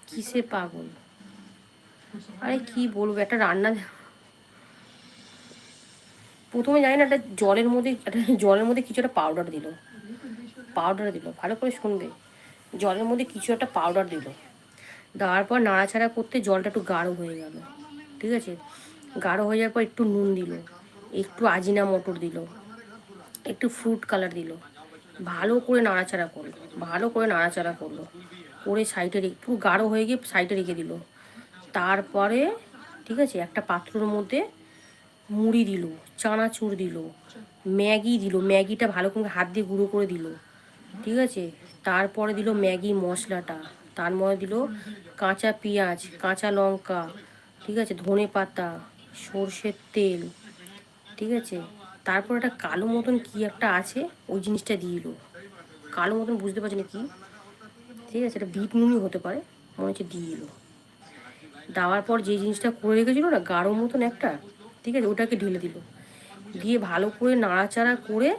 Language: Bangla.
কিসে পাগল, আরে কি বলবো, একটা রান্না প্রথমে জানি না একটা জলের মধ্যে কিছু একটা পাউডার দিল, ভালো করে শুনবে। জলের মধ্যে কিছু একটা পাউডার দিল, দেওয়ার পর নাড়াচাড়া করতে জলটা একটু গাঢ় হয়ে গেল। ঠিক আছে, গাঢ় হয়ে যাওয়ার পর একটু নুন দিল, একটু আজিনা মটর দিল, একটু ফ্রুট কালার দিল, ভালো করে নাড়াচাড়া করলো, করে সাইডে রেখে পুরো গাঢ় হয়ে গিয়ে সাইডে রেখে দিল। তারপরে ঠিক আছে, একটা পাত্রের মধ্যে মুড়ি দিল, চানাচুর দিল, ম্যাগিটা ভালো করে হাত দিয়ে গুঁড়ো করে দিল। ঠিক আছে, তারপরে দিল ম্যাগি মশলাটা, তার মধ্যে দিল কাঁচা পেঁয়াজ, কাঁচা লঙ্কা, ঠিক আছে, ধনে পাতা, সর্ষের তেল। ঠিক আছে, তারপর একটা কালো মতন কি একটা আছে, ওই জিনিসটা দিয়ে দিল। কালো মতন বুঝতে পারছি না কি, ঠিক আছে, এটা বিট নুনই হতে পারে, মনে হচ্ছে দিয়ে দিল। দেওয়ার পর যে জিনিসটা করে রেখেছিল না গাঢ় মতন একটা, ঠিক আছে, ওটাকে ঢেলে দিল, দিয়ে ভালো করে নাড়াচাড়া করে